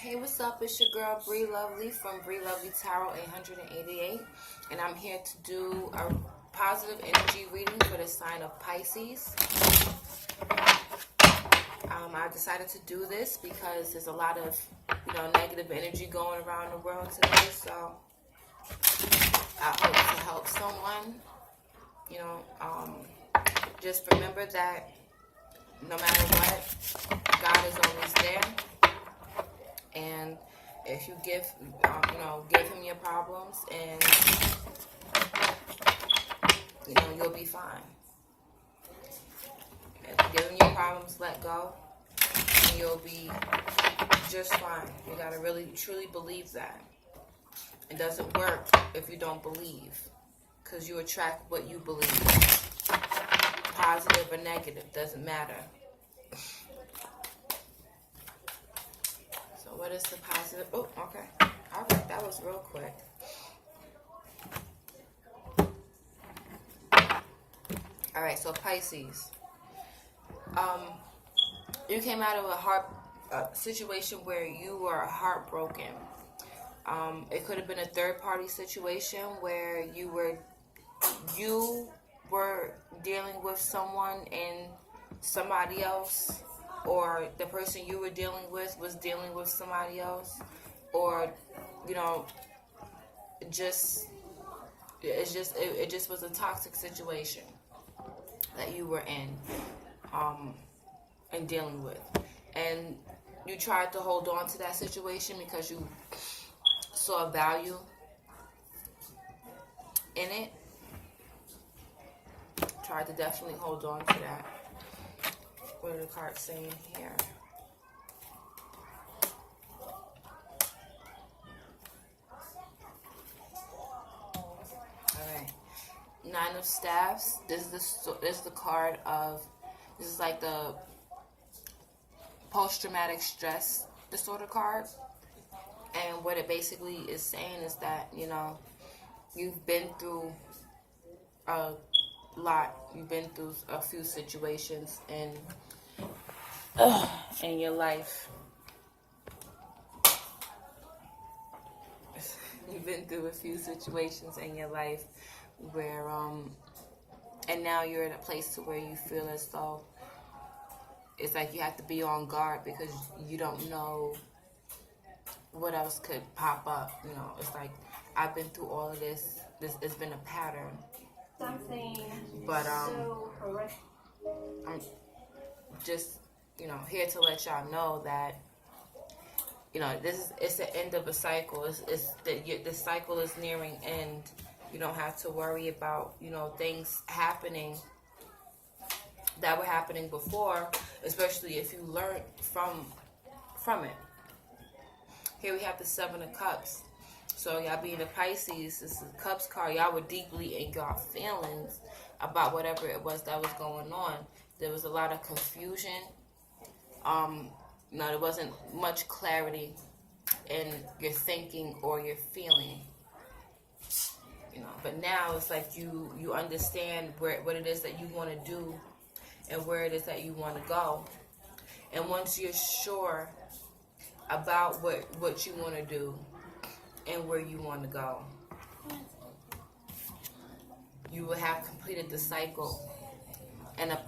Hey, what's up? It's your girl Bree Lovely from Bree Lovely Tarot 888, and I'm here to do a positive energy reading for the sign of Pisces. I decided to do this because there's a lot of, negative energy going around the world today. So I hope to help someone. Just remember that no matter what, God is always there. And if you give him your problems, and you'll be fine. If you give him your problems, let go, and you'll be just fine. You gotta really, truly believe that. It doesn't work if you don't believe, because you attract what you believe. Positive or negative, doesn't matter. What is the positive? Oh, okay. All right, that was real quick. All right, so Pisces. You came out of a situation where you were heartbroken. It could have been a third-party situation where you were dealing with someone and somebody else, or the person you were dealing with was dealing with somebody else, or it just was a toxic situation that you were in and dealing with, and you tried to hold on to that situation because you saw value in it. Tried to definitely hold on to that. What are the cards saying here? Alright. Nine of Staffs. This is the card of, this is like the post-traumatic stress disorder card. And what it basically is saying is that, you've been through a lot. You've been through a few situations in your life. You've been through a few situations in your life where and now you're in a place to where you feel as though it's like you have to be on guard because you don't know what else could pop up. It's like, I've been through all of this. It's been a pattern. But I'm just here to let y'all know that it's the end of a cycle. The cycle is nearing end. You don't have to worry about things happening that were happening before, especially if you learn from it. Here we have the Seven of Cups. So y'all being a Pisces, this is the Cups card. Y'all were deeply in your feelings about whatever it was that was going on. There was a lot of confusion. There wasn't much clarity in your thinking or your feeling. But now it's like you understand what it is that you want to do and where it is that you want to go. And once you're sure about what you want to do and where you want to go, you will have completed the cycle in a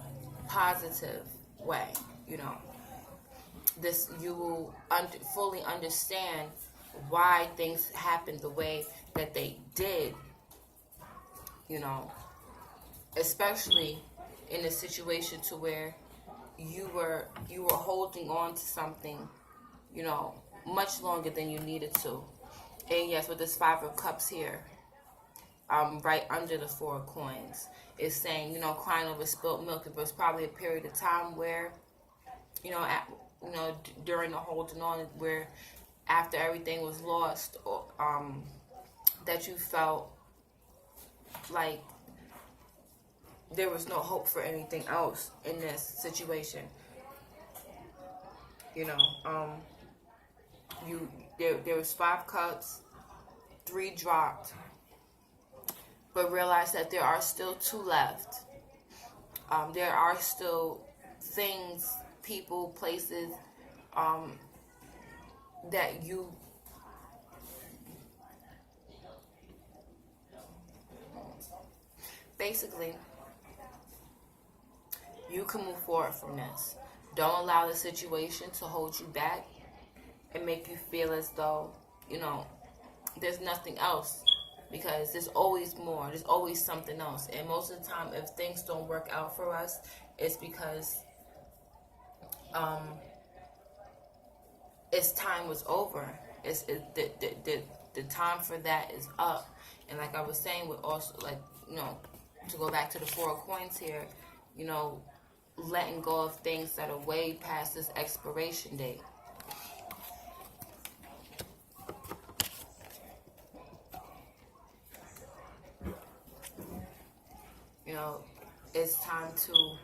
positive way. You will fully understand why things happened the way that they did. Especially in a situation to where you were holding on to something, much longer than you needed to. And yes, with this Five of Cups here, right under the Four of Coins, it's saying, crying over spilt milk. It was probably a period of time where, during the holding on, where after everything was lost, that you felt like there was no hope for anything else in this situation. There was 5 cups, 3 dropped, but realize that there are still 2 left. There are still things, people, places, that you basically you can move forward from this. Don't allow the situation to hold you back and make you feel as though, there's nothing else. Because there's always more. There's always something else. And most of the time, if things don't work out for us, it's because its time was over. The time for that is up. And like I was saying, with also, like, to go back to the Four of Coins here, letting go of things that are way past this expiration date. It's time to,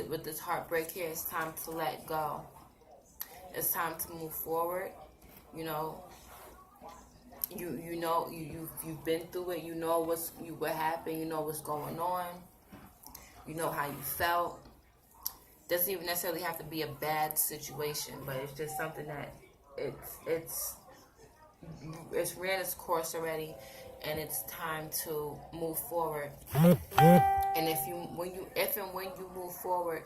with this heartbreak here, it's time to let go. It's time to move forward. You've been through it. You know what happened. You know what's going on. You know how you felt. Doesn't even necessarily have to be a bad situation, but it's just something that it's ran its course already, and it's time to move forward. And if and when you move forward,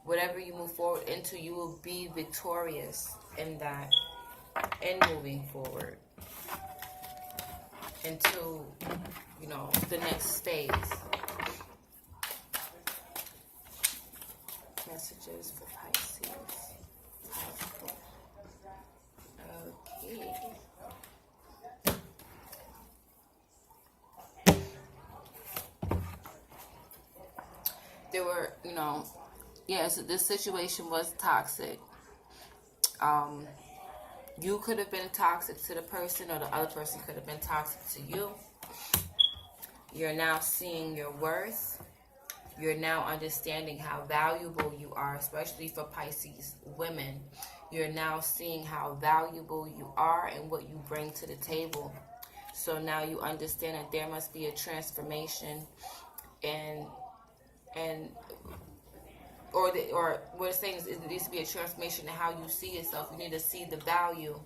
whatever you move forward into, you will be victorious in that, in moving forward into, the next phase. Messages for Pisces. Okay. There were, yes, this situation was toxic. You could have been toxic to the person, or the other person could have been toxic to you. You're now seeing your worth. You're now understanding how valuable you are, especially for Pisces women. You're now seeing how valuable you are and what you bring to the table. So now you understand that there must be a transformation, or what it's saying is it needs to be a transformation in how you see yourself. You need to see the value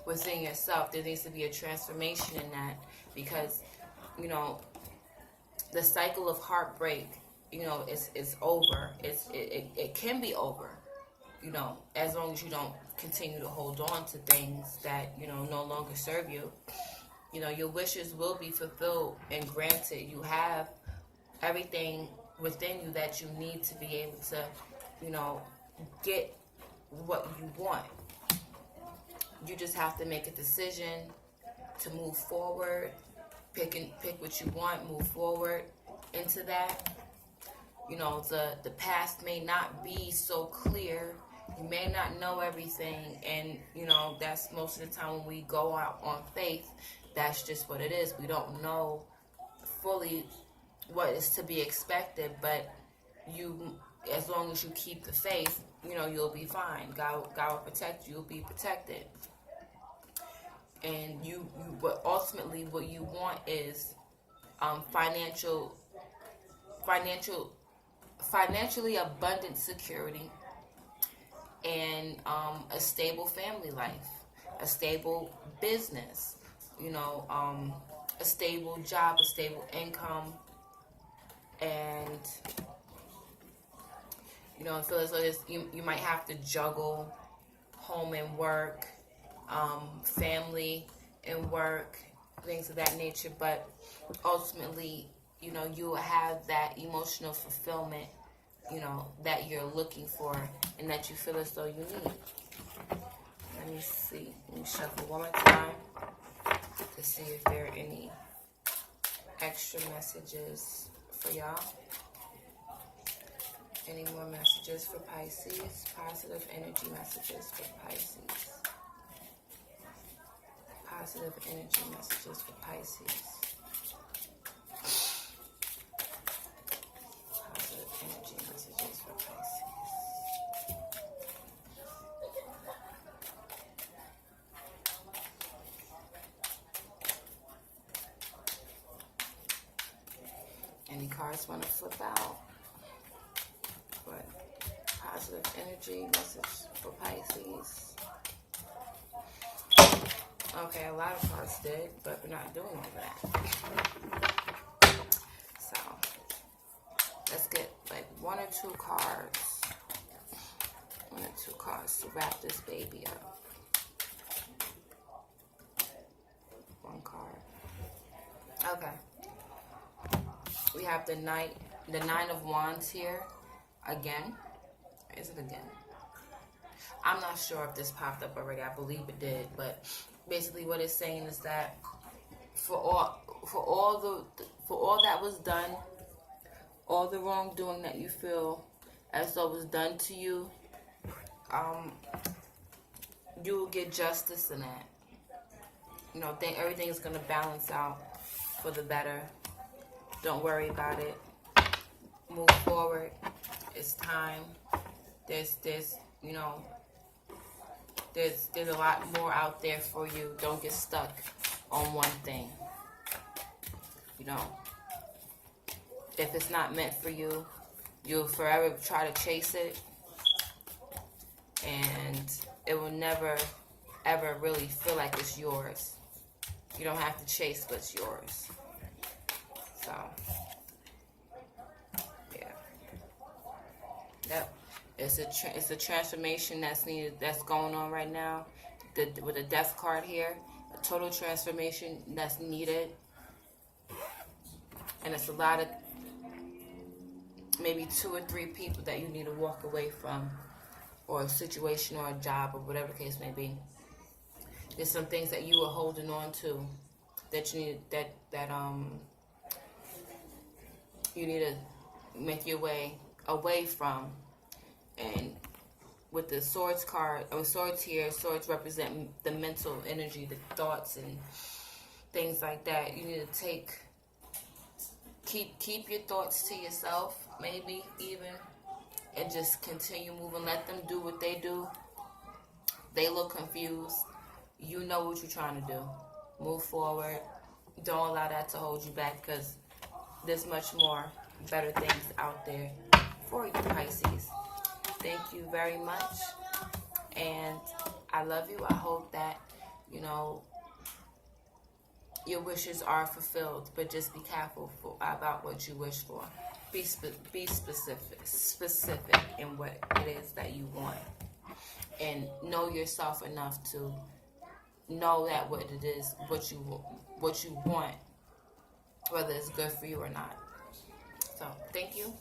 within yourself. There needs to be a transformation in that, because the cycle of heartbreak, it's over. It can be over, as long as you don't continue to hold on to things that no longer serve you. Your wishes will be fulfilled and granted. You have everything within you that you need to be able to, get what you want. You just have to make a decision to move forward, pick what you want, move forward into that. The past may not be so clear. You may not know everything, and that's most of the time when we go out on faith. That's just what it is. We don't know fully what is to be expected, but as long as you keep the faith, you'll be fine. God will protect you. You'll be protected. And but ultimately what you want is financially abundant security, and a stable family life, a stable business, a stable job, a stable income. And I feel as though you might have to juggle home and work, family and work, things of that nature. But ultimately, you will have that emotional fulfillment, that you're looking for and that you feel as though you need. Let me see. Let me shuffle one more time to see if there are any extra messages for y'all. Any more messages for Pisces? Positive energy messages for Pisces. Positive energy messages for Pisces. Positive energy messages for Pisces. Any cards want to flip out? What positive energy message for Pisces? just did, but we're not doing all that. So let's get like 1 or 2 cards. 1 or 2 cards to wrap this baby up. 1 card. Okay. We have the 9 of Wands here again. Is it again? I'm not sure if this popped up already. I believe it did, but basically what it's saying is that for all that was done, all the wrongdoing that you feel as though was done to you, you will get justice in that. You know, everything is going to balance out for the better. Don't worry about it. Move forward. It's time. There's you know, there's a lot more out there for you. Don't get stuck on one thing. You know, if it's not meant for you, you'll forever try to chase it, and it will never ever really feel like it's yours. You don't have to chase what's yours. So yeah, it's a transformation that's needed, that's going on right now. With the Death card here, a total transformation that's needed, and it's a lot of maybe 2 or 3 people that you need to walk away from, or a situation or a job or whatever the case may be. There's some things that you were holding on to that you need you need to make your way away from. And with the Swords card, or Swords here, Swords represent the mental energy, the thoughts and things like that. You need to keep your thoughts to yourself, maybe even, and just continue moving. Let them do what they do. They look confused. You know what you're trying to do. Move forward. Don't allow that to hold you back, because there's much more better things out there for you, Pisces. Thank you very much, and I love you. I hope that, you know, your wishes are fulfilled, but just be careful about what you wish for. Be specific in what it is that you want, and know yourself enough to know that what it is, what you want, whether it's good for you or not. So thank you.